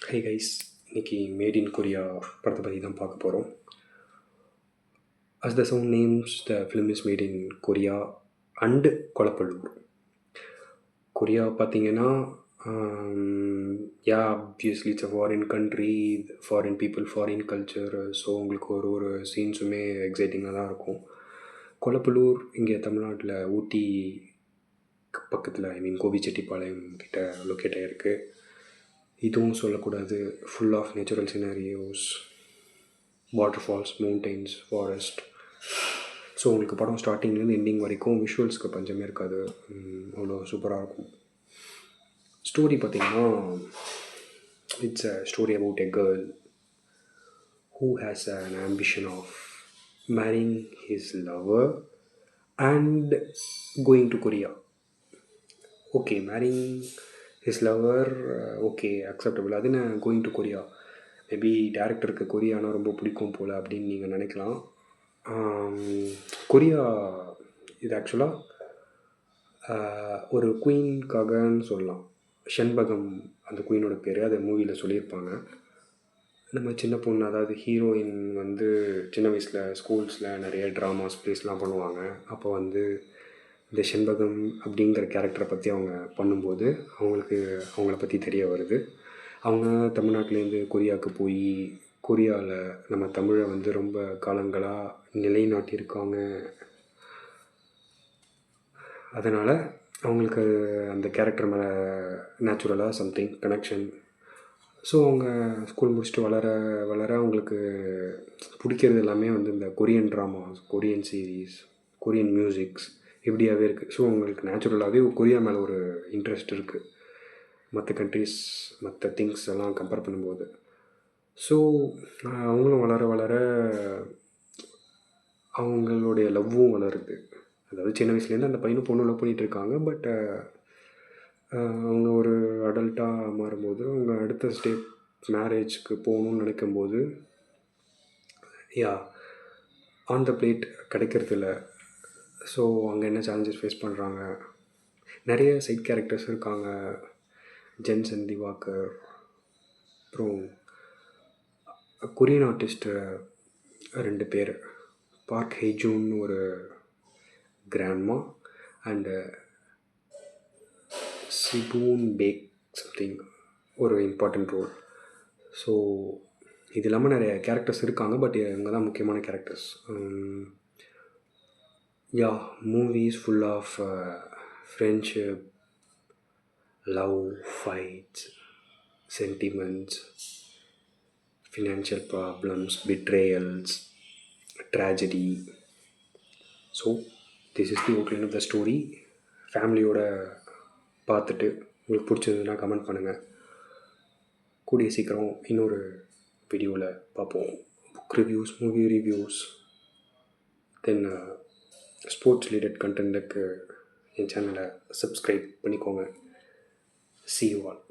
ஹே guys, இன்னைக்கு made in Korea படத்தை பற்றி தான் பார்க்க போகிறோம். As the sound names, the film is made in Korea and கொலப்பள்ளூர். கொரியா பார்த்தீங்கன்னா, obviously it's a foreign country, foreign people, foreign culture. So உங்களுக்கு ஒரு சீன்ஸுமே எக்ஸைட்டிங்காக தான் இருக்கும். கொலப்பள்ளூர் இங்கே தமிழ்நாட்டில் ஊட்டி பக்கத்தில், கோபிச்செட்டிப்பாளையம் கிட்ட லொக்கேட் ஆகிருக்கு. இதுவும் சொல்லக்கூடாது, full of natural scenarios, waterfalls, mountains, forest. So உங்களுக்கு படம் ஸ்டார்டிங்லேருந்து எண்டிங் வரைக்கும் விஷுவல்ஸ்க்கு பஞ்சமே இருக்காது, அவ்வளோ சூப்பராக இருக்கும். ஸ்டோரி பார்த்திங்கன்னா, it's a story about a girl who has an ambition of marrying his lover and going to Korea. Okay, marrying his lover, okay, acceptable. அது நான் கோயிங் டு கொரியா, மேபி டேரக்டருக்கு கொரியானா ரொம்ப பிடிக்கும் போல் அப்படின்னு நீங்கள் நினைக்கலாம். கொரியா இது ஆக்சுவலாக ஒரு குயின்காகன்னு சொல்லலாம். ஷென்பகம் அந்த குயினோட பேர், அதை மூவியில் சொல்லியிருப்பாங்க. நம்ம சின்ன பொண்ணு, அதாவது ஹீரோயின் வந்து சின்ன வயசில் ஸ்கூல்ஸில் நிறைய ட்ராமாஸ் ப்ளேஸ்லாம் பண்ணுவாங்க. அப்போ வந்து இந்த ஷென்பகம் அப்படிங்கிற கேரக்டரை பற்றி அவங்க பண்ணும்போது அவங்கள பற்றி தெரிய வருது. அவங்க தமிழ்நாட்டிலேருந்து கொரியாவுக்கு போய் கொரியாவில் நம்ம தமிழை வந்து ரொம்ப காலங்களாக நிலைநாட்டியிருக்காங்க. அதனால் அவங்களுக்கு அந்த கேரக்டர் மேலே நேச்சுரலாக சம்திங் கனெக்ஷன். ஸோ அவங்க ஸ்கூல் முடிச்சுட்டு வளர அவங்களுக்கு பிடிக்கிறது எல்லாமே வந்து இந்த Korean dramas, Korean series, Korean musics இப்படியாகவே இருக்குது. ஸோ அவங்களுக்கு நேச்சுரலாகவே கொரியா மேலே ஒரு இன்ட்ரெஸ்ட் இருக்குது, மற்ற கண்ட்ரிஸ் மற்ற திங்ஸ் எல்லாம் கம்பேர் பண்ணும்போது. ஸோ அவங்களும் வளர அவங்களுடைய லவ்வும் வளருது. அதாவது சின்ன வயசுலேருந்து அந்த பையனும் பொண்ணு லவ் பண்ணிகிட்ருக்காங்க. பட் அவங்க ஒரு அடல்ட்டாக மாறும்போது, அவங்க அடுத்த ஸ்டெப் மேரேஜ்க்கு போகணுன்னு நினைக்கும்போது, ஆன் த பிளேட் கிடைக்கிறதில்ல. ஸோ அங்கே என்ன சேலஞ்சஸ் ஃபேஸ் பண்ணுறாங்க. நிறைய சைட் கேரக்டர்ஸ் இருக்காங்க. ஜென்சன் திவாகர், அப்புறம் கொரியன் ஆர்டிஸ்ட்டு 2 பேர், பார்க் ஹேஜூன் ஒரு கிராண்ட்மா அண்டு சிபூன் பேக் சம்திங் ஒரு இம்பார்ட்டண்ட் ரோல். ஸோ இது இல்லாமல் நிறைய கேரக்டர்ஸ் இருக்காங்க. பட் இவங்க தான் முக்கியமான characters. Movie is full of friendship, love, fights, sentiments, financial problems, betrayals, tragedy. So this is the outline of the story. ஃபேமிலியோட பார்த்துட்டு உங்களுக்கு பிடிச்சதுன்னா கமெண்ட் பண்ணுங்கள். கூடிய சீக்கிரம் இன்னொரு வீடியோவில் பார்ப்போம். Book reviews, movie reviews, then sports related கண்டென்ட்டுக்கு என் சேனலை சப்ஸ்கிரைப் பண்ணிக்கோங்க. See you all.